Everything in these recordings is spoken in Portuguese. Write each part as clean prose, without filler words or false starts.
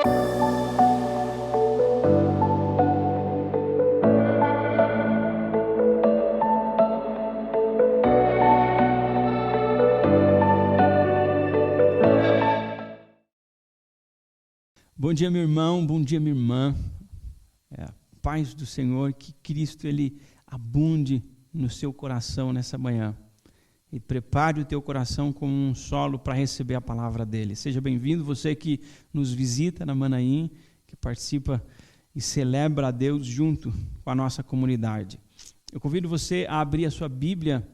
Bom dia, meu irmão, bom dia, minha irmã. Paz do Senhor, que Cristo Ele abunde no seu coração nessa manhã. E prepare o teu coração como um solo para receber a palavra dEle. Seja bem-vindo, você que nos visita na Manaim, que participa e celebra a Deus junto com a nossa comunidade. Eu convido você a abrir a sua Bíblia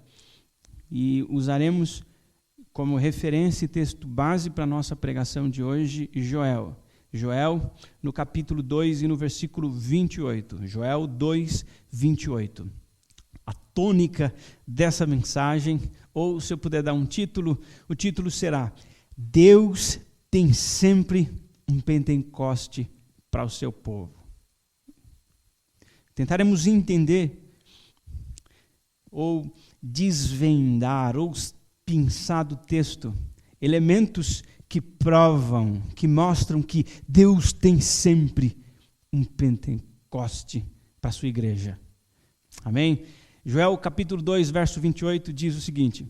e usaremos como referência e texto base para a nossa pregação de hoje, Joel, no capítulo 2 e no versículo 28. Joel 2, 28. A tônica dessa mensagem, ou se eu puder dar um título, o título será: Deus tem sempre um Pentecoste para o seu povo. Tentaremos entender, ou desvendar, ou pensar do texto, elementos que provam, que mostram que Deus tem sempre um Pentecoste para a sua igreja. Amém? Joel capítulo 2, verso 28 diz o seguinte: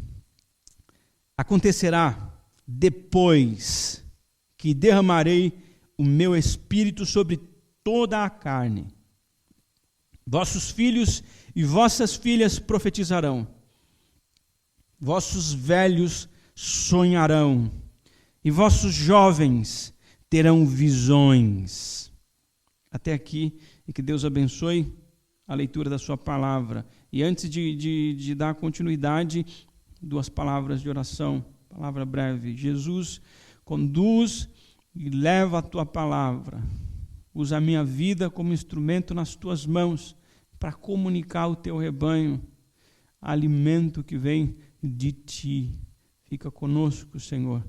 acontecerá depois que derramarei o meu espírito sobre toda a carne. Vossos filhos e vossas filhas profetizarão. Vossos velhos sonharão. E vossos jovens terão visões. Até aqui, e que Deus abençoe a leitura da sua palavra. E antes de dar continuidade, duas palavras de oração, palavra breve. Jesus, conduz e leva a tua palavra. Usa a minha vida como instrumento nas tuas mãos para comunicar ao teu rebanho alimento que vem de ti. Fica conosco, Senhor.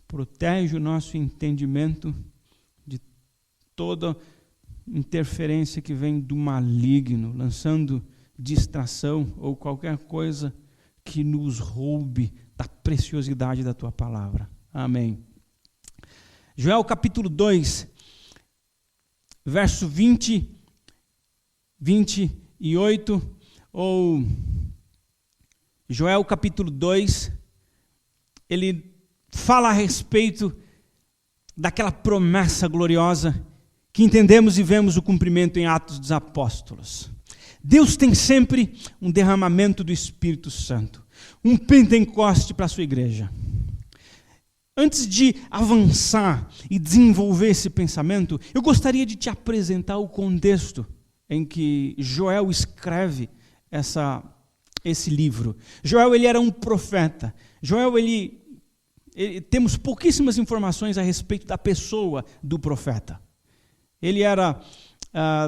Protege o nosso entendimento de toda interferência que vem do maligno, lançando distração ou qualquer coisa que nos roube da preciosidade da tua palavra. Amém. Joel capítulo 2, verso 28, ou Joel capítulo 2, ele fala a respeito daquela promessa gloriosa que entendemos e vemos o cumprimento em Atos dos Apóstolos. Deus tem sempre um derramamento do Espírito Santo, um Pentecoste para a sua igreja. Antes de avançar e desenvolver esse pensamento, eu gostaria de te apresentar o contexto em que Joel escreve esse livro. Joel, ele era um profeta. Joel, temos pouquíssimas informações a respeito da pessoa do profeta. Ele era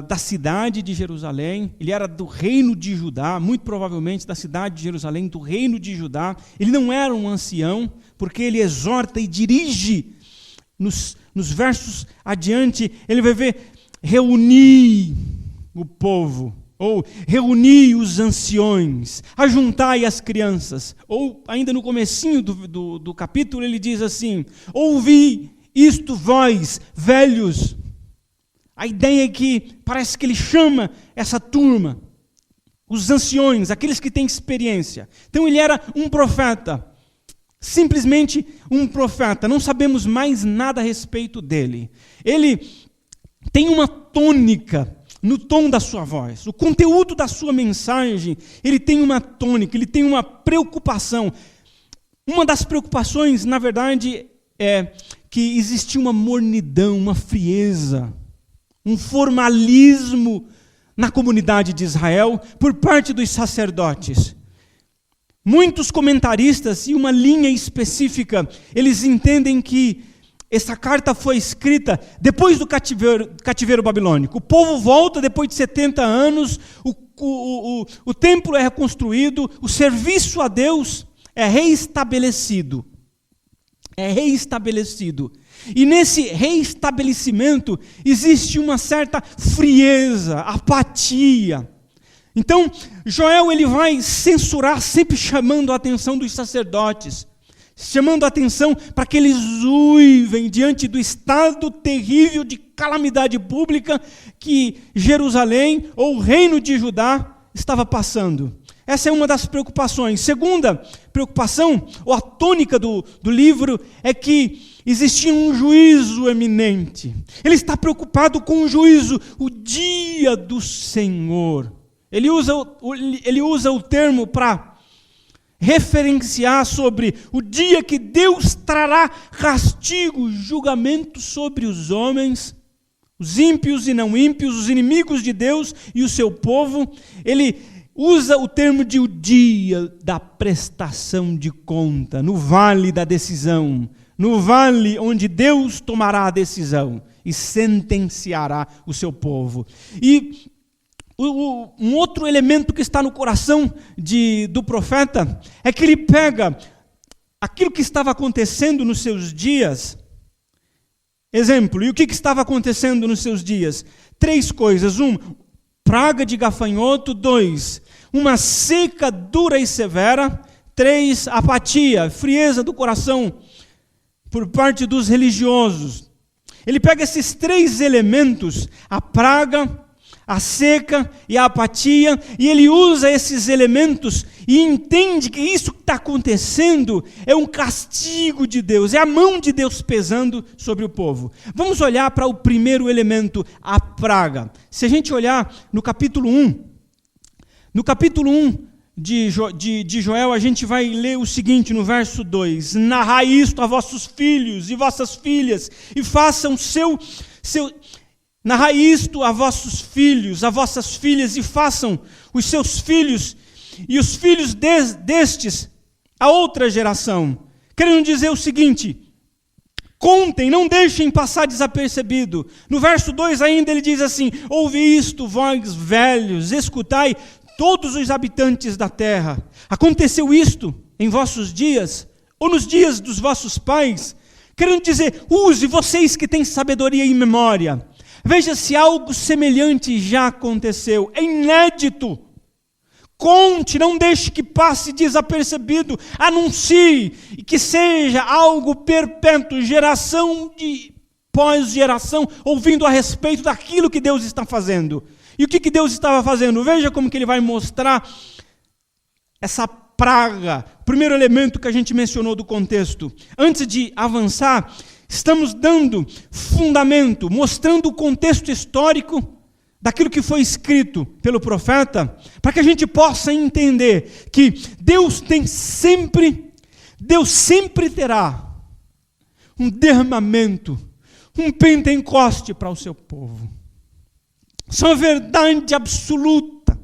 da cidade de Jerusalém, ele era do reino de Judá, muito provavelmente da cidade de Jerusalém, do reino de Judá. Ele não era um ancião, porque ele exorta e dirige, nos versos adiante, ele vai ver, reunir o povo, ou reunir os anciões, ajuntai as crianças. Ou ainda no comecinho do capítulo ele diz assim: ouvi isto vós, velhos. A ideia é que parece que ele chama essa turma, os anciões, aqueles que têm experiência. Então ele era um profeta, simplesmente um profeta, não sabemos mais nada a respeito dele. Ele tem uma tônica no tom da sua voz, o conteúdo da sua mensagem, ele tem uma tônica, ele tem uma preocupação. Uma das preocupações, na verdade, é que existia uma mornidão, uma frieza, um formalismo na comunidade de Israel por parte dos sacerdotes. Muitos comentaristas, e uma linha específica, eles entendem que essa carta foi escrita depois do cativeiro babilônico. O povo volta depois de 70 anos, o templo é reconstruído, o serviço a Deus é reestabelecido. E nesse reestabelecimento existe uma certa frieza, apatia. Então, Joel ele vai censurar, sempre chamando a atenção dos sacerdotes. chamando a atenção para que eles uivem diante do estado terrível de calamidade pública que Jerusalém, ou o reino de Judá, estava passando. Essa é uma das preocupações. Segunda preocupação, ou a tônica do livro, é que existia um juízo eminente. Ele está preocupado com o juízo, o dia do Senhor. Ele usa o termo para referenciar sobre o dia que Deus trará castigo, julgamento sobre os homens, os ímpios e não ímpios, os inimigos de Deus e o seu povo. Ele usa o termo de o dia da prestação de conta, no vale da decisão, no vale onde Deus tomará a decisão e sentenciará o seu povo. E um outro elemento que está no coração do profeta é que ele pega aquilo que estava acontecendo nos seus dias. Exemplo, e o que estava acontecendo nos seus dias? 3 coisas. 1, praga de gafanhoto. 2, uma seca dura e severa. 3, apatia, frieza do coração por parte dos religiosos. Ele pega esses 3 elementos, a praga, a seca e a apatia, e ele usa esses elementos e entende que isso que está acontecendo é um castigo de Deus, é a mão de Deus pesando sobre o povo. Vamos olhar para o primeiro elemento, a praga. Se a gente olhar no capítulo 1, de Joel, a gente vai ler o seguinte no verso 2: narrai isto a vossos filhos e vossas filhas, e façam narrai isto a vossos filhos, a vossas filhas, e façam os seus filhos e os filhos destes a outra geração. Querendo dizer o seguinte: contem, não deixem passar desapercebido. No verso 2 ainda ele diz assim: ouve isto, vós velhos, escutai todos os habitantes da terra. Aconteceu isto em vossos dias, ou nos dias dos vossos pais? Querendo dizer, use vocês que têm sabedoria e memória. Veja se algo semelhante já aconteceu, é inédito. Conte, não deixe que passe desapercebido, anuncie, e que seja algo perpétuo, geração de pós-geração, ouvindo a respeito daquilo que Deus está fazendo. E o que Deus estava fazendo? Veja como que ele vai mostrar essa praga, primeiro elemento que a gente mencionou do contexto. Antes de avançar, estamos dando fundamento, mostrando o contexto histórico daquilo que foi escrito pelo profeta, para que a gente possa entender que Deus sempre terá um derramamento, um Pentecoste para o seu povo. Isso é uma verdade absoluta.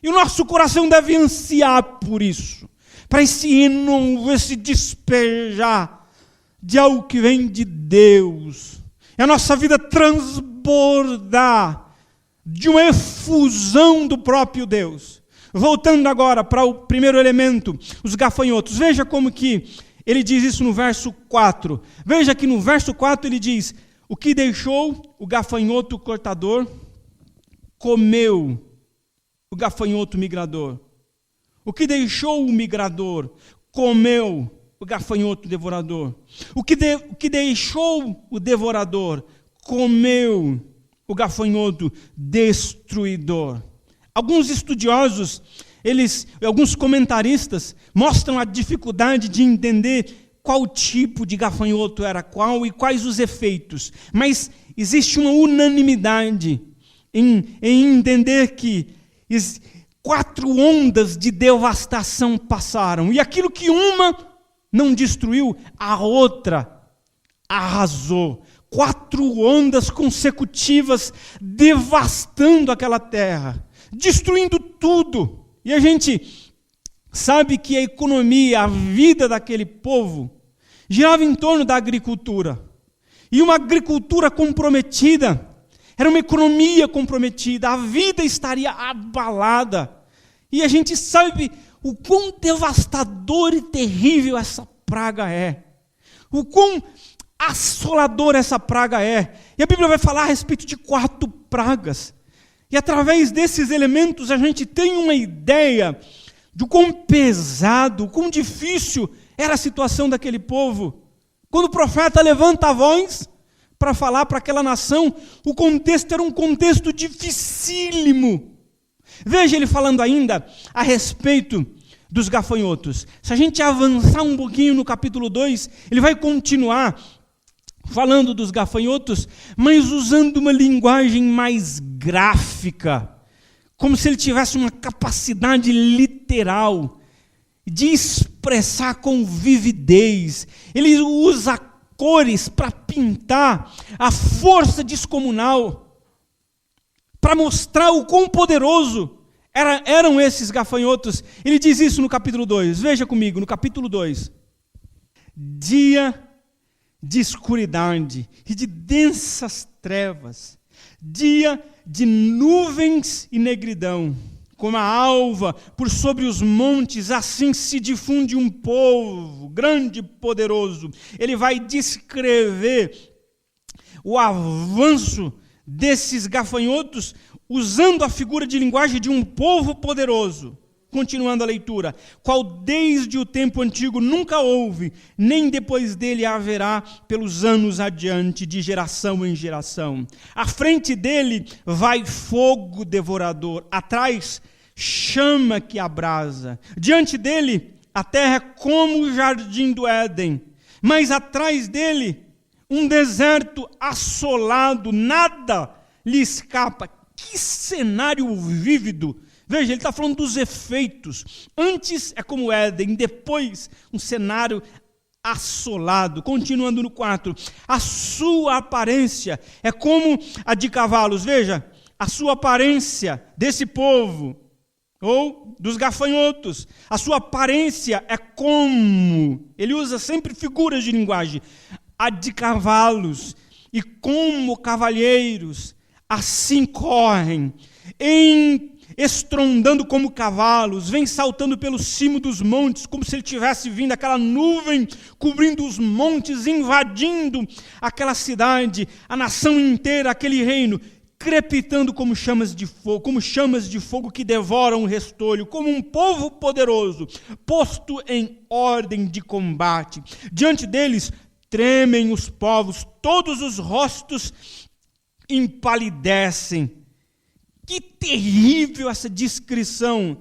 E o nosso coração deve ansiar por isso, para esse renovo, esse despejar de algo que vem de Deus. E a nossa vida transbordar de uma efusão do próprio Deus. Voltando agora para o primeiro elemento, os gafanhotos. Veja como que ele diz isso no verso 4. Veja que no verso 4 ele diz: o que deixou o gafanhoto cortador, comeu o gafanhoto migrador. O que deixou o migrador, comeu o gafanhoto devorador. O que deixou o devorador, comeu o gafanhoto destruidor. Alguns estudiosos, alguns comentaristas, mostram a dificuldade de entender qual tipo de gafanhoto era qual e quais os efeitos. Mas existe uma unanimidade em entender que 4 ondas de devastação passaram. E aquilo que uma não destruiu, a outra arrasou. 4 ondas consecutivas devastando aquela terra, destruindo tudo. E a gente sabe que a economia, a vida daquele povo, girava em torno da agricultura. E uma agricultura comprometida era uma economia comprometida, a vida estaria abalada. E a gente sabe o quão devastador e terrível essa praga é. O quão assoladora essa praga é. E a Bíblia vai falar a respeito de 4 pragas. E através desses elementos a gente tem uma ideia de quão pesado, quão difícil Era a situação daquele povo. Quando o profeta levanta a voz para falar para aquela nação, o contexto era um contexto dificílimo. Veja ele falando ainda a respeito dos gafanhotos. Se a gente avançar um pouquinho no capítulo 2, ele vai continuar falando dos gafanhotos, mas usando uma linguagem mais gráfica, como se ele tivesse uma capacidade literal de expressar com vividez. Ele usa cores para pintar a força descomunal, para mostrar o quão poderoso eram esses gafanhotos. Ele diz isso no capítulo 2. Veja comigo, no capítulo 2. Dia de escuridade e de densas trevas, dia de nuvens e negridão, como a alva por sobre os montes, assim se difunde um povo grande e poderoso. Ele vai descrever o avanço desses gafanhotos usando a figura de linguagem de um povo poderoso. Continuando a leitura, qual desde o tempo antigo nunca houve, nem depois dele haverá pelos anos adiante, de geração em geração. À frente dele vai fogo devorador, atrás chama que abrasa. Diante dele a terra é como o jardim do Éden, mas atrás dele um deserto assolado, nada lhe escapa. Que cenário vívido! Veja, ele está falando dos efeitos. Antes é como Éden, depois um cenário assolado. Continuando no 4. A sua aparência é como a de cavalos. Veja, a sua aparência desse povo, ou dos gafanhotos. A sua aparência é como, ele usa sempre figuras de linguagem, a de cavalos. E como cavalheiros, assim correm, estrondando como cavalos, vem saltando pelo cimo dos montes, como se ele tivesse vindo aquela nuvem cobrindo os montes, invadindo aquela cidade, a nação inteira, aquele reino, crepitando como chamas de fogo que devoram o restolho, como um povo poderoso, posto em ordem de combate. Diante deles tremem os povos, todos os rostos empalidecem. Que terrível essa descrição.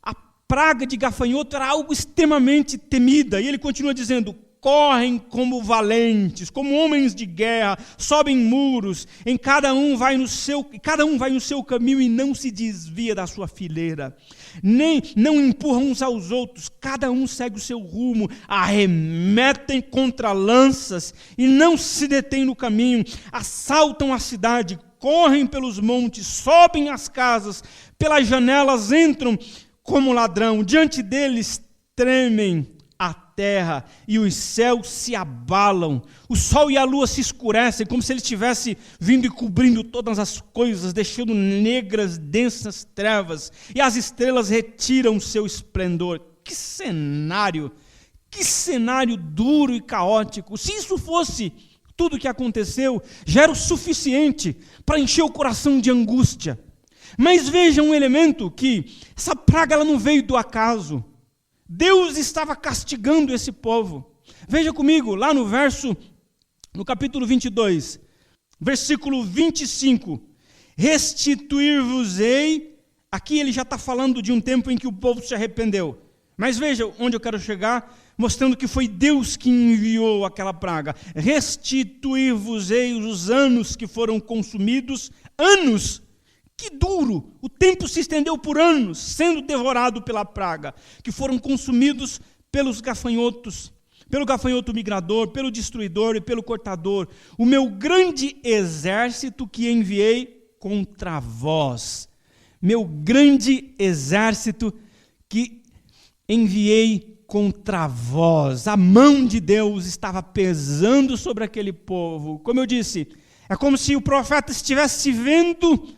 A praga de gafanhoto era algo extremamente temida. E ele continua dizendo, correm como valentes, como homens de guerra, sobem muros, cada um vai no seu caminho e não se desvia da sua fileira. Nem não empurram uns aos outros, cada um segue o seu rumo, arremetem contra lanças e não se detêm no caminho, assaltam a cidade, correm pelos montes, sobem as casas, pelas janelas entram como ladrão. Diante deles tremem a terra e os céus se abalam. O sol e a lua se escurecem, como se ele estivesse vindo e cobrindo todas as coisas, deixando negras, densas trevas. E as estrelas retiram seu esplendor. Que cenário duro e caótico. Se isso fosse tudo o que aconteceu, já era o suficiente para encher o coração de angústia. Mas veja um elemento que essa praga ela não veio do acaso. Deus estava castigando esse povo. Veja comigo, lá no capítulo 22, versículo 25. Restituir-vos-ei. Aqui ele já está falando de um tempo em que o povo se arrependeu. Mas veja onde eu quero chegar, mostrando que foi Deus que enviou aquela praga. Restituir-vos-ei os anos que foram consumidos. Anos! Que duro! O tempo se estendeu por anos, sendo devorado pela praga, que foram consumidos pelos gafanhotos, pelo gafanhoto migrador, pelo destruidor e pelo cortador. O meu grande exército que enviei contra vós. Meu grande exército que enviei contra vós. A mão de Deus estava pesando sobre aquele povo. Como eu disse, é como se o profeta estivesse vendo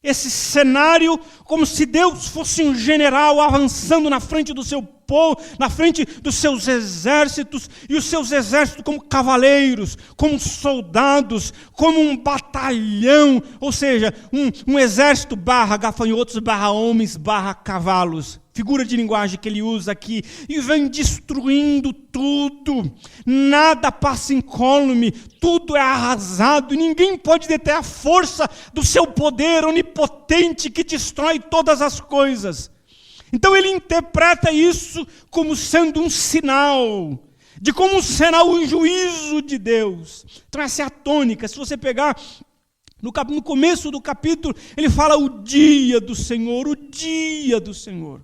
esse cenário, como se Deus fosse um general avançando na frente do seu povo, na frente dos seus exércitos, e os seus exércitos como cavaleiros, como soldados, como um batalhão, ou seja, um exército barra gafanhotos, barra homens, barra cavalos. Figura de linguagem que ele usa aqui, e vem destruindo tudo, nada passa incólume, tudo é arrasado, e ninguém pode deter a força do seu poder onipotente que destrói todas as coisas. Então ele interpreta isso como sendo um sinal, de como será o juízo de Deus. Então essa é a tônica. Se você pegar no começo do capítulo, ele fala o dia do Senhor, o dia do Senhor.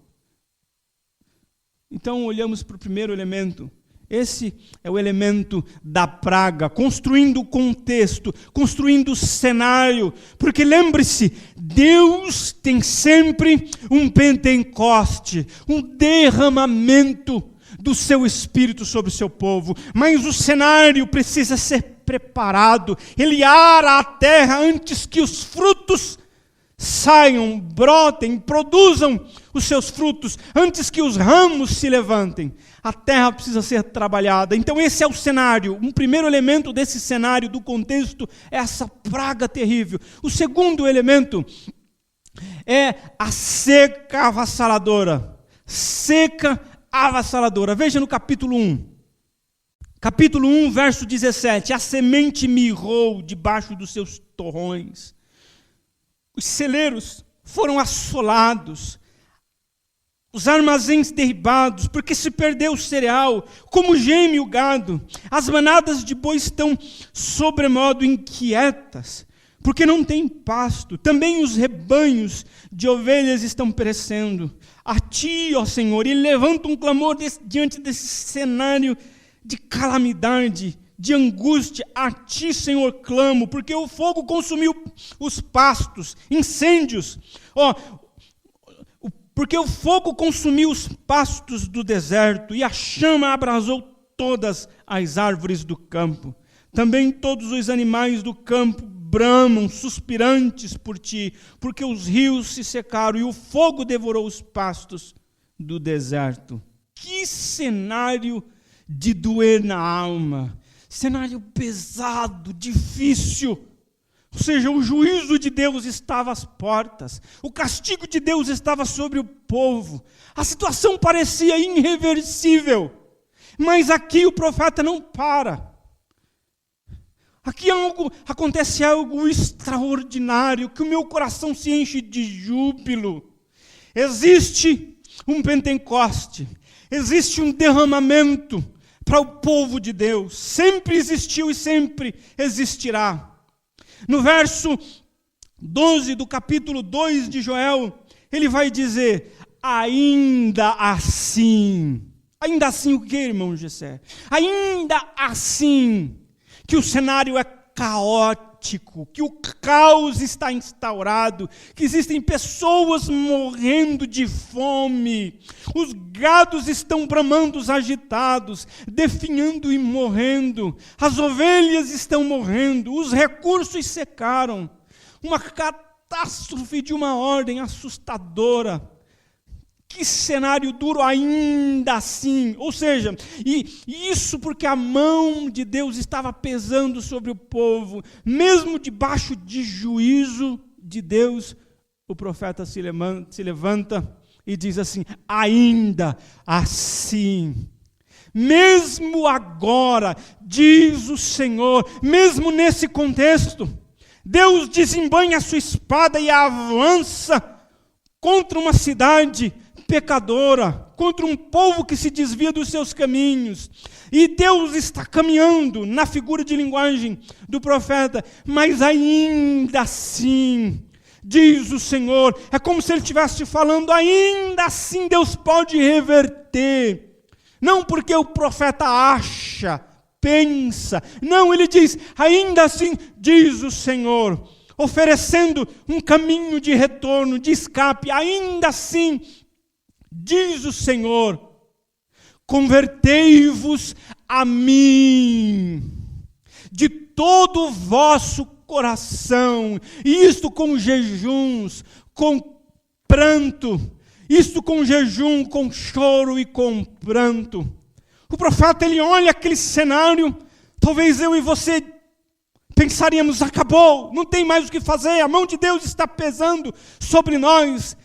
Então olhamos para o primeiro elemento. Esse é o elemento da praga, construindo o contexto, construindo o cenário. Porque lembre-se, Deus tem sempre um Pentecoste, um derramamento do seu Espírito sobre o seu povo. Mas o cenário precisa ser preparado. Ele ara a terra antes que os frutos saiam, brotem, produzam os seus frutos, antes que os ramos se levantem. A terra precisa ser trabalhada. Então esse é o cenário. Um primeiro elemento desse cenário, do contexto, é essa praga terrível. O segundo elemento é a seca avassaladora. Seca avassaladora. Veja no capítulo 1. Capítulo 1, verso 17. A semente mirrou debaixo dos seus torrões. Os celeiros foram assolados, os armazéns derribados, porque se perdeu o cereal, como geme o gado. As manadas de boi estão sobremodo inquietas, porque não tem pasto. Também os rebanhos de ovelhas estão perecendo. A ti, ó Senhor, e levanta um clamor diante desse cenário de calamidade, de angústia. A ti, Senhor, clamo, porque o fogo consumiu os pastos, incêndios. Porque o fogo consumiu os pastos do deserto e a chama abrasou todas as árvores do campo. Também todos os animais do campo bramam, suspirantes por ti, porque os rios se secaram e o fogo devorou os pastos do deserto. Que cenário de doer na alma! Cenário pesado, difícil. Ou seja, o juízo de Deus estava às portas. O castigo de Deus estava sobre o povo. A situação parecia irreversível. Mas aqui o profeta não para. Aqui acontece algo extraordinário, que o meu coração se enche de júbilo. Existe um Pentecoste. Existe um derramamento para o povo de Deus. Sempre existiu e sempre existirá. No verso 12 do capítulo 2 de Joel, ele vai dizer, ainda assim o que, irmão Gessé? Ainda assim, que o cenário é caótico, que o caos está instaurado, que existem pessoas morrendo de fome, os gados estão bramando agitados, definhando e morrendo, as ovelhas estão morrendo, os recursos secaram, uma catástrofe de uma ordem assustadora. Que cenário duro ainda assim. Ou seja, e isso porque a mão de Deus estava pesando sobre o povo. Mesmo debaixo de juízo de Deus, o profeta se levanta e diz assim, ainda assim. Mesmo agora, diz o Senhor, mesmo nesse contexto, Deus desembanha a sua espada e avança contra uma cidade pecadora, contra um povo que se desvia dos seus caminhos. E Deus está caminhando na figura de linguagem do profeta, mas ainda assim, diz o Senhor, é como se ele estivesse falando, ainda assim Deus pode reverter. Não porque o profeta acha, pensa, não, ele diz, ainda assim, diz o Senhor, oferecendo um caminho de retorno, de escape, ainda assim, diz o Senhor, convertei-vos a mim, de todo o vosso coração, e isto com jejuns, com pranto, Isso com jejum, com choro e com pranto. O profeta, ele olha aquele cenário, talvez eu e você pensaríamos, acabou, não tem mais o que fazer, a mão de Deus está pesando sobre nós.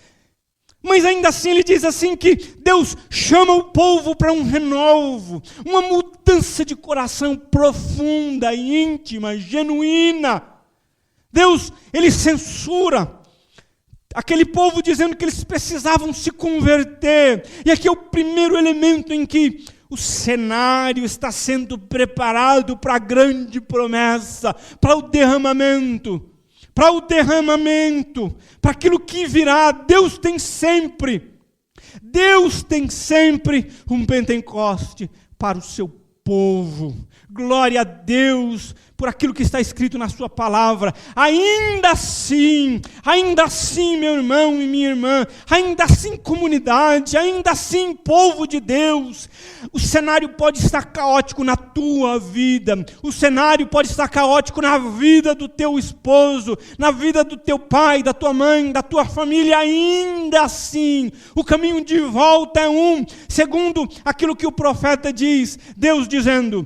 Mas ainda assim ele diz assim que Deus chama o povo para um renovo, uma mudança de coração profunda, íntima, genuína. Deus, ele censura aquele povo dizendo que eles precisavam se converter. E aqui é o primeiro elemento em que o cenário está sendo preparado para a grande promessa, para o derramamento. Para aquilo que virá. Deus tem sempre um Pentecoste para o seu povo. Glória a Deus por aquilo que está escrito na sua palavra. Ainda assim, meu irmão e minha irmã, ainda assim, comunidade, ainda assim, povo de Deus, o cenário pode estar caótico na tua vida, o cenário pode estar caótico na vida do teu esposo, na vida do teu pai, da tua mãe, da tua família. Ainda assim, o caminho de volta é segundo aquilo que o profeta diz, Deus dizendo: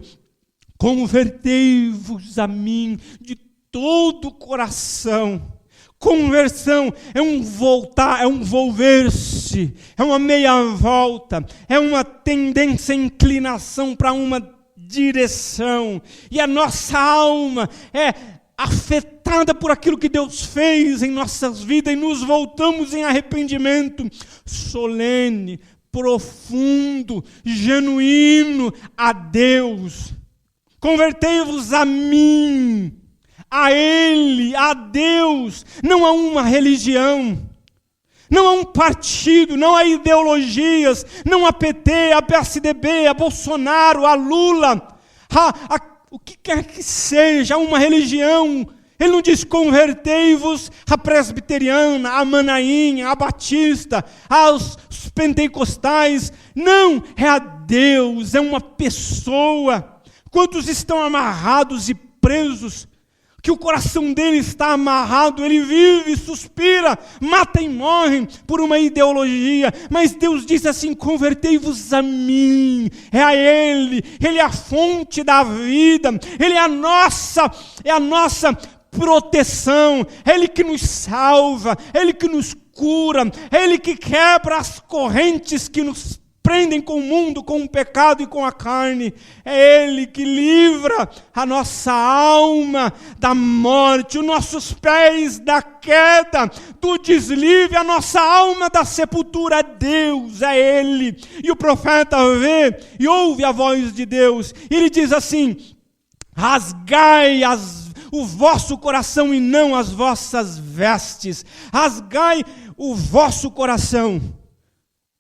convertei-vos a mim de todo o coração. Conversão é um voltar, é um volver-se, é uma meia volta, é uma tendência, inclinação para uma direção. E a nossa alma é afetada por aquilo que Deus fez em nossas vidas e nos voltamos em arrependimento solene, profundo, genuíno a Deus. Convertei-vos a mim, a Ele, a Deus, não a uma religião, não a um partido, não a ideologias, não a PT, a PSDB, a Bolsonaro, a Lula, o que quer que seja, a uma religião. Ele não diz convertei-vos à presbiteriana, à manaínha, à batista, aos pentecostais. Não, é a Deus, é uma pessoa. Quantos estão amarrados e presos, que o coração dele está amarrado, ele vive, suspira, mata e morre por uma ideologia, mas Deus diz assim: convertei-vos a mim, é a Ele é a fonte da vida, Ele é a nossa proteção, é Ele que nos salva, é Ele que nos cura, é Ele que quebra as correntes que nos prendem com o mundo, com o pecado e com a carne. É Ele que livra a nossa alma da morte, os nossos pés da queda, do deslive, a nossa alma da sepultura. Deus, é Ele. E o profeta vê e ouve a voz de Deus. E ele diz assim: rasgai o vosso coração e não as vossas vestes. Rasgai o vosso coração.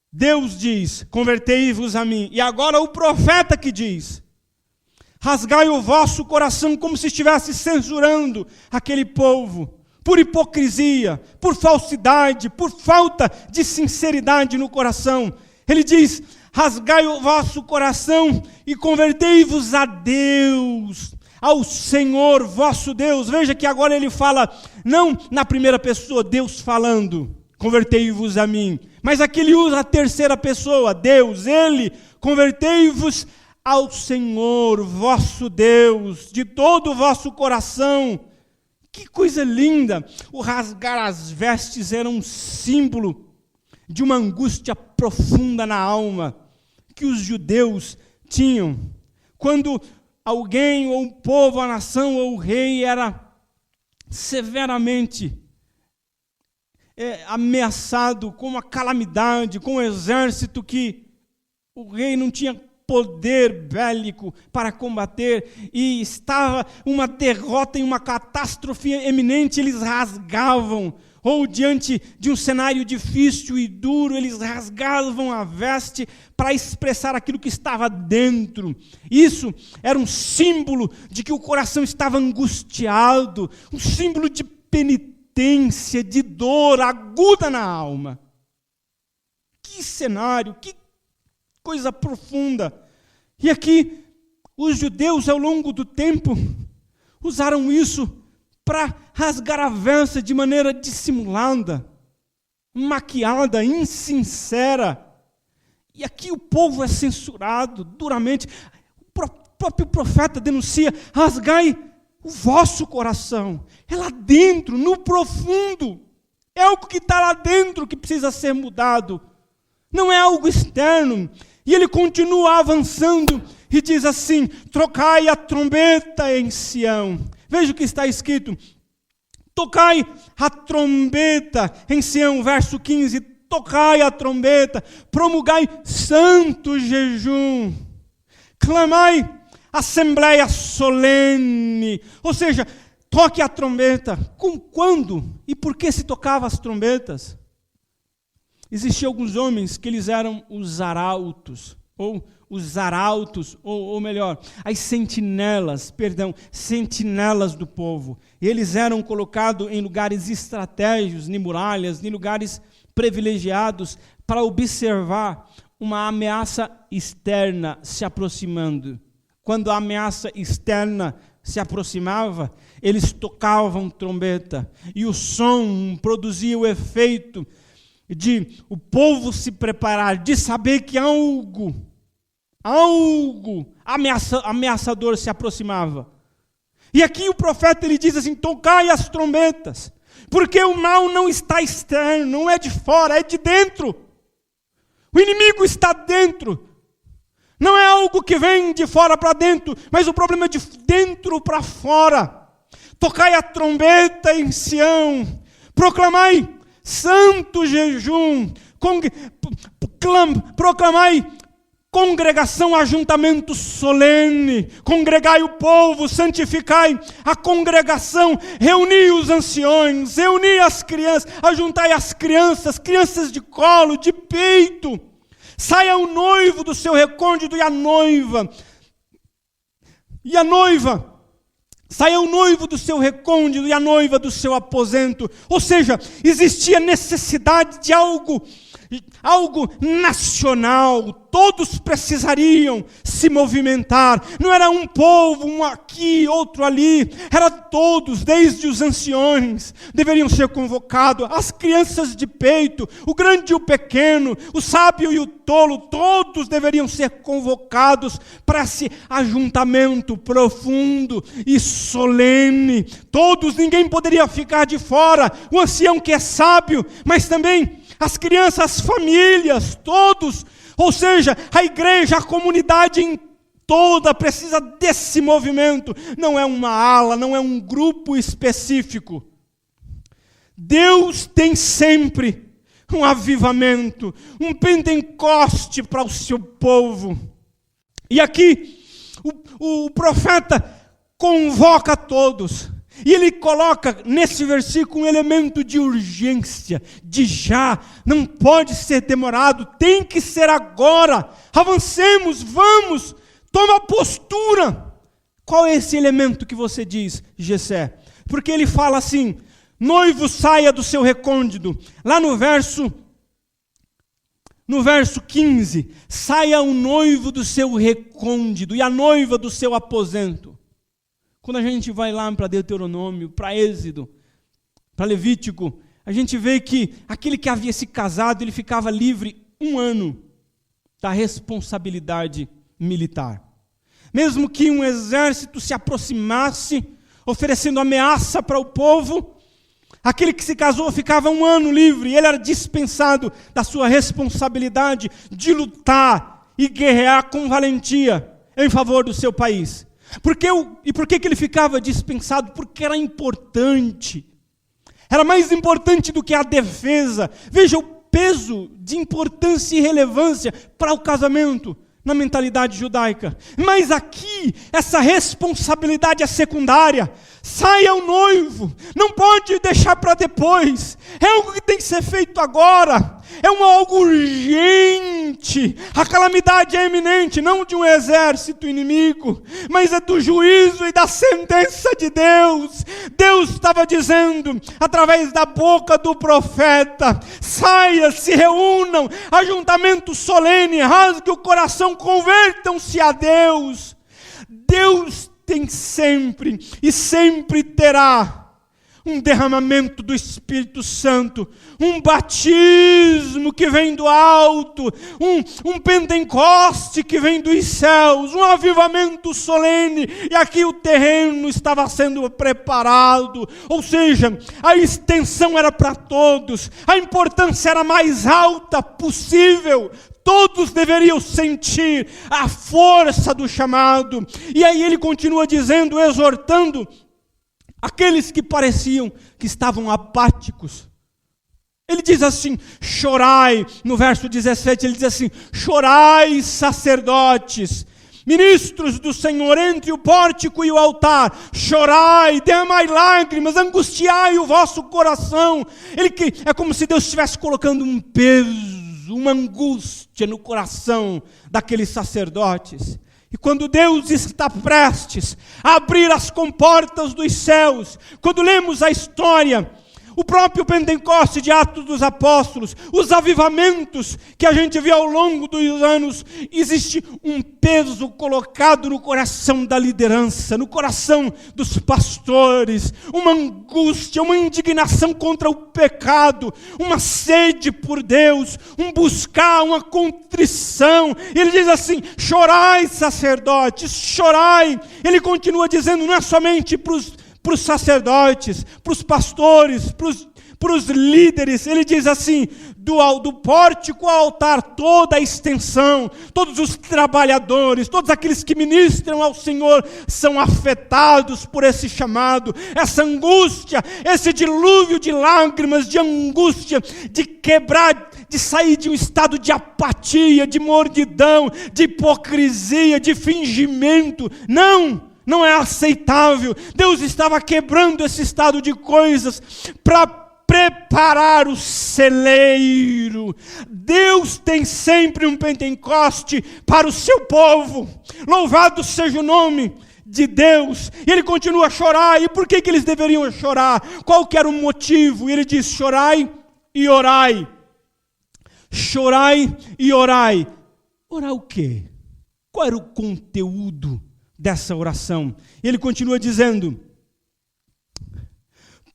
Deus diz: convertei-vos a mim. E agora o profeta que diz: rasgai o vosso coração, como se estivesse censurando aquele povo, por hipocrisia, por falsidade, por falta de sinceridade no coração. Ele diz: rasgai o vosso coração e convertei-vos a Deus, ao Senhor vosso Deus. Veja que agora ele fala, não na primeira pessoa, Deus falando, convertei-vos a mim. Mas aqui ele usa a terceira pessoa, Deus, Ele, convertei-vos ao Senhor, vosso Deus, de todo o vosso coração. Que coisa linda! O rasgar as vestes era um símbolo de uma angústia profunda na alma que os judeus tinham. Quando alguém, ou um povo, a nação, ou o rei era severamente ameaçado com uma calamidade, com um exército que o rei não tinha poder bélico para combater, e estava uma derrota e uma catástrofe eminente, eles rasgavam, ou diante de um cenário difícil e duro, eles rasgavam a veste para expressar aquilo que estava dentro. Isso era um símbolo de que o coração estava angustiado, um símbolo de penitência, de dor aguda na alma. Que cenário, que coisa profunda. E aqui, os judeus, ao longo do tempo, usaram isso para rasgar a veste de maneira dissimulada. maquiada, insincera. E aqui o povo é censurado duramente. O próprio profeta denuncia: rasgai o vosso coração. É lá dentro, no profundo. É algo que está lá dentro que precisa ser mudado. Não é algo externo. E ele continua avançando e diz assim: trocai a trombeta em Sião. Veja o que está escrito: tocai a trombeta em Sião, verso 15. Tocai a trombeta, promulgai santo jejum, clamai assembleia solene. Ou seja, toque a trombeta. Quando e por que se tocava as trombetas? Existiam alguns homens que eles eram os arautos, ou melhor, as sentinelas do povo. E eles eram colocados em lugares estratégicos, em muralhas, em lugares privilegiados, para observar uma ameaça externa se aproximando. Quando a ameaça externa se aproximava, eles tocavam trombeta, e o som produzia o efeito de o povo se preparar, de saber que algo ameaçador se aproximava. E aqui o profeta ele diz assim: tocai as trombetas, porque o mal não está externo, não é de fora, é de dentro. O inimigo está dentro. Não é algo que vem de fora para dentro, mas o problema é de dentro para fora. Tocai a trombeta em Sião, proclamai santo jejum, proclamai congregação, ajuntamento solene, congregai o povo, santificai a congregação, reuni os anciões, reuni as crianças, ajuntai as crianças de colo, de peito. Saia o noivo do seu recôndito e a noiva. Saia o noivo do seu recôndito e a noiva do seu aposento. Ou seja, existia necessidade de algo nacional. Todos precisariam se movimentar. Não era um povo, um aqui, outro ali. Era todos, desde os anciões, deveriam ser convocados. As crianças de peito, o grande e o pequeno, o sábio e o tolo, todos deveriam ser convocados para esse ajuntamento profundo e solene. Todos, ninguém poderia ficar de fora. O ancião que é sábio, mas também as crianças, as famílias, todos. Ou seja, a igreja, a comunidade em toda precisa desse movimento. Não é uma ala, não é um grupo específico. Deus tem sempre um avivamento, um pentecoste para o seu povo. E aqui, o profeta convoca todos. E ele coloca nesse versículo um elemento de urgência, de já, não pode ser demorado, tem que ser agora. Avancemos, vamos, toma postura. Qual é esse elemento que você diz, Gessé? Porque ele fala assim: noivo, saia do seu recôndito. Lá no verso 15, saia o noivo do seu recôndito e a noiva do seu aposento. Quando a gente vai lá para Deuteronômio, para Êxodo, para Levítico, a gente vê que aquele que havia se casado, ele ficava livre 1 ano da responsabilidade militar. Mesmo que um exército se aproximasse, oferecendo ameaça para o povo, aquele que se casou ficava 1 ano livre, ele era dispensado da sua responsabilidade de lutar e guerrear com valentia em favor do seu país. Por que ele ficava dispensado? Porque era importante. Era mais importante do que a defesa. Veja o peso de importância e relevância para o casamento na mentalidade judaica. Mas aqui, essa responsabilidade é secundária. Saia o noivo, não pode deixar para depois. É algo que tem que ser feito agora. É algo urgente. A calamidade é iminente, não de um exército inimigo, mas é do juízo e da sentença de Deus. Deus estava dizendo, através da boca do profeta: saia, se reúnam, ajuntamento solene, rasgue o coração, convertam-se a Deus. Deus tem sempre e sempre terá um derramamento do Espírito Santo, um batismo que vem do alto, um Pentecoste que vem dos céus, um avivamento solene, e aqui o terreno estava sendo preparado, ou seja, a extensão era para todos, a importância era a mais alta possível, todos deveriam sentir a força do chamado. E aí ele continua dizendo, exortando aqueles que pareciam que estavam apáticos. Ele diz assim, chorai, no verso 17 ele diz assim, chorai sacerdotes, ministros do Senhor, entre o pórtico e o altar, chorai, derramai lágrimas, angustiai o vosso coração. É como se Deus estivesse colocando um peso, uma angústia no coração daqueles sacerdotes. E quando Deus está prestes a abrir as comportas dos céus, quando lemos a história, o próprio Pentecoste de Atos dos Apóstolos, os avivamentos que a gente vê ao longo dos anos, existe um peso colocado no coração da liderança, no coração dos pastores, uma angústia, uma indignação contra o pecado, uma sede por Deus, um buscar, uma contrição. Ele diz assim, chorai sacerdotes, chorai. Ele continua dizendo, não é somente para os sacerdotes, para os pastores, para os líderes. Ele diz assim, do pórtico ao altar, toda a extensão, todos os trabalhadores, todos aqueles que ministram ao Senhor, são afetados por esse chamado, essa angústia, esse dilúvio de lágrimas, de angústia, de quebrar, de sair de um estado de apatia, de mordidão, de hipocrisia, de fingimento. Não é aceitável. Deus estava quebrando esse estado de coisas para preparar o celeiro. Deus tem sempre um Pentecoste para o seu povo. Louvado seja o nome de Deus. E ele continua a chorar. E por que eles deveriam chorar? Qual que era o motivo? Ele diz, chorai e orai. Chorai e orai. Orar o quê? Qual era o conteúdo dessa oração? Ele continua dizendo,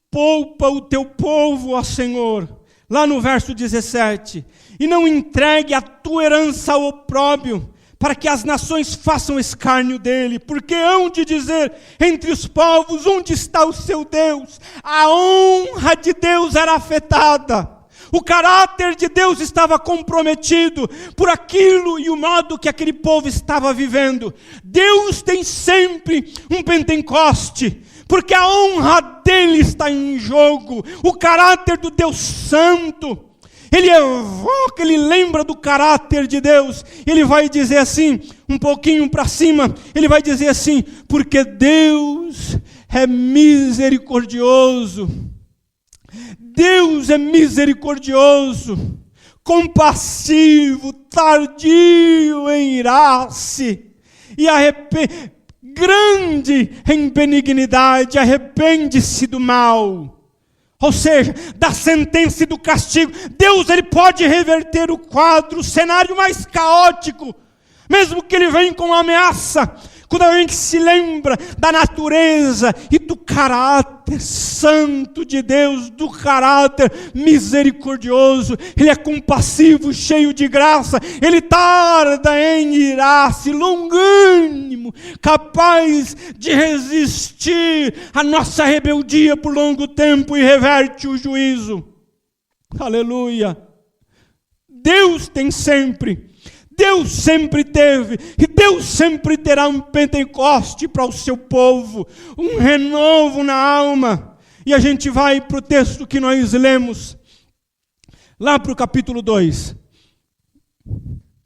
poupa o teu povo, ó Senhor, lá no verso 17, e não entregue a tua herança ao opróbrio, para que as nações façam escárnio dele, porque hão de dizer entre os povos, onde está o seu Deus? A honra de Deus era afetada. O caráter de Deus estava comprometido por aquilo e o modo que aquele povo estava vivendo. Deus tem sempre um Pentecoste, porque a honra dele está em jogo. O caráter do Deus Santo, ele evoca, ele lembra do caráter de Deus. Ele vai dizer assim, um pouquinho para cima, ele vai dizer assim, porque Deus é misericordioso. Deus é misericordioso, compassivo, tardio em irar-se e grande em benignidade, arrepende-se do mal. Ou seja, da sentença e do castigo. Deus, ele pode reverter o quadro, o cenário mais caótico, mesmo que ele venha com ameaça. Quando a gente se lembra da natureza e do caráter santo de Deus, do caráter misericordioso, ele é compassivo, cheio de graça, ele tarda em irar-se, longânimo, capaz de resistir à nossa rebeldia por longo tempo e reverte o juízo. Aleluia! Deus sempre teve, e Deus sempre terá um Pentecoste para o seu povo, um renovo na alma. E a gente vai para o texto que nós lemos, lá para o capítulo 2.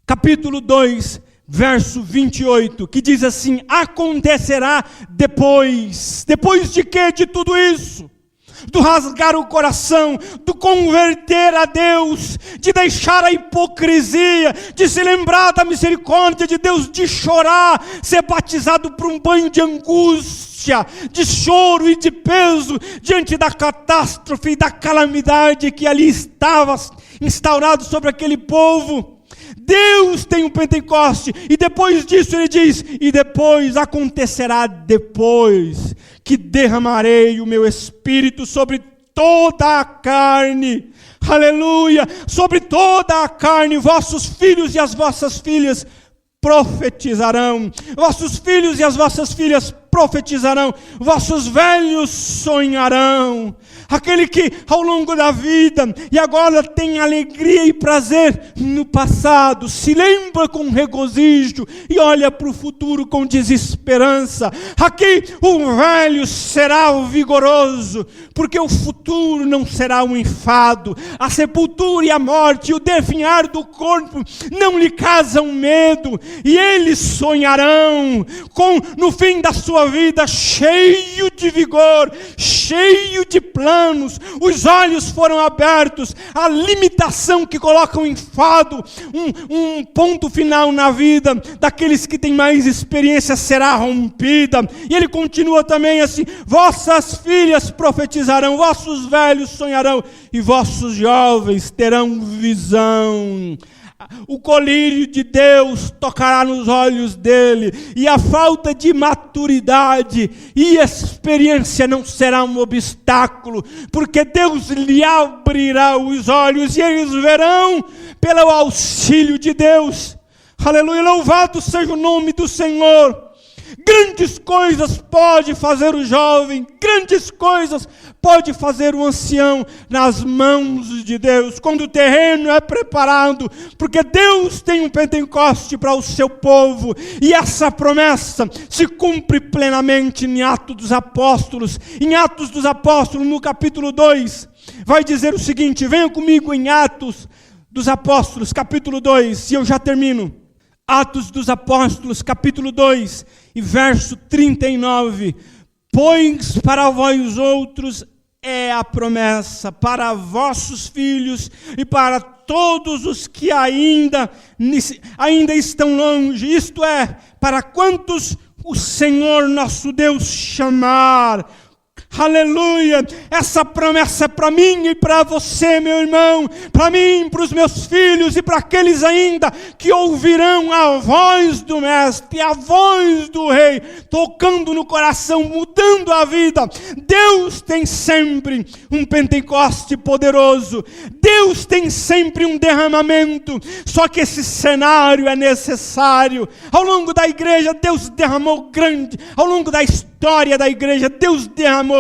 Capítulo 2, verso 28, que diz assim, acontecerá depois de quê? De tudo isso. Do rasgar o coração, do converter a Deus, de deixar a hipocrisia, de se lembrar da misericórdia de Deus, de chorar, ser batizado por um banho de angústia, de choro e de peso, diante da catástrofe e da calamidade que ali estava instaurado sobre aquele povo. Deus tem um Pentecoste, e depois disso ele diz, e depois acontecerá depois que derramarei o meu espírito sobre toda a carne. Aleluia! Sobre toda a carne, vossos filhos e as vossas filhas profetizarão. Vossos filhos e as vossas filhas profetizarão. Vossos velhos sonharão. Aquele que ao longo da vida e agora tem alegria e prazer no passado, se lembra com regozijo e olha para o futuro com desesperança. Aqui o velho será o vigoroso, porque o futuro não será um enfado. A sepultura e a morte e o definhar do corpo não lhe causam medo, e eles sonharão no fim da sua vida cheio de vigor, cheio de planos. Os olhos foram abertos, a limitação que coloca um enfado, um ponto final na vida daqueles que têm mais experiência será rompida. E ele continua também assim: vossas filhas profetizarão, vossos velhos sonharão e vossos jovens terão visão. O colírio de Deus tocará nos olhos dele, e a falta de maturidade e experiência não será um obstáculo, porque Deus lhe abrirá os olhos e eles verão pelo auxílio de Deus. Aleluia, louvado seja o nome do Senhor. Grandes coisas pode fazer o jovem, grandes coisas pode fazer o ancião nas mãos de Deus, quando o terreno é preparado, porque Deus tem um Pentecoste para o seu povo, e essa promessa se cumpre plenamente em Atos dos Apóstolos. Em Atos dos Apóstolos, no capítulo 2, vai dizer o seguinte: venham comigo em Atos dos Apóstolos, capítulo 2, e eu já termino. Atos dos Apóstolos, capítulo 2, e verso 39. Pois para vós outros é a promessa, para vossos filhos e para todos os que ainda estão longe, isto é, para quantos o Senhor nosso Deus chamar. Aleluia, essa promessa é para mim e para você, meu irmão, para mim, para os meus filhos e para aqueles ainda que ouvirão a voz do Mestre, a voz do Rei, tocando no coração, mudando a vida. Deus tem sempre um Pentecoste poderoso, Deus tem sempre um derramamento, só que esse cenário é necessário. Ao longo da igreja, Deus derramou grande, ao longo da história da igreja, Deus derramou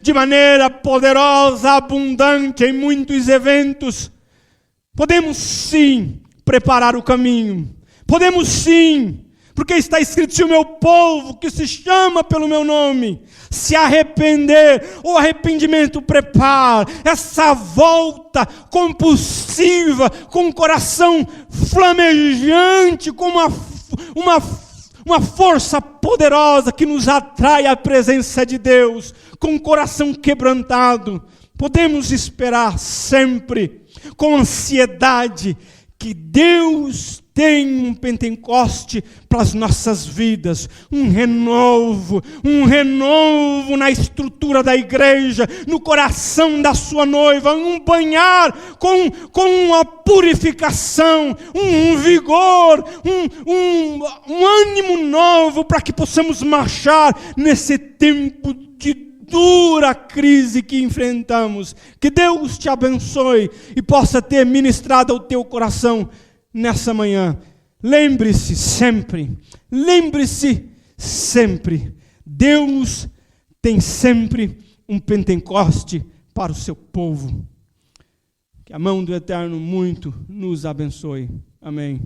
de maneira poderosa, abundante em muitos eventos. Podemos sim preparar o caminho, podemos sim, porque está escrito: se o meu povo que se chama pelo meu nome se arrepender, o arrependimento prepara essa volta compulsiva, com o coração flamejante, com uma força poderosa que nos atrai à presença de Deus, com o coração quebrantado. Podemos esperar sempre, com ansiedade, que Deus tem um Pentecoste para as nossas vidas, um renovo na estrutura da igreja, no coração da sua noiva, um banhar com uma purificação, um vigor, um ânimo novo, para que possamos marchar nesse tempo de dura crise que enfrentamos. Que Deus te abençoe e possa ter ministrado ao teu coração nessa manhã. Lembre-se sempre, Deus tem sempre um Pentecoste para o seu povo. Que a mão do Eterno muito nos abençoe. Amém.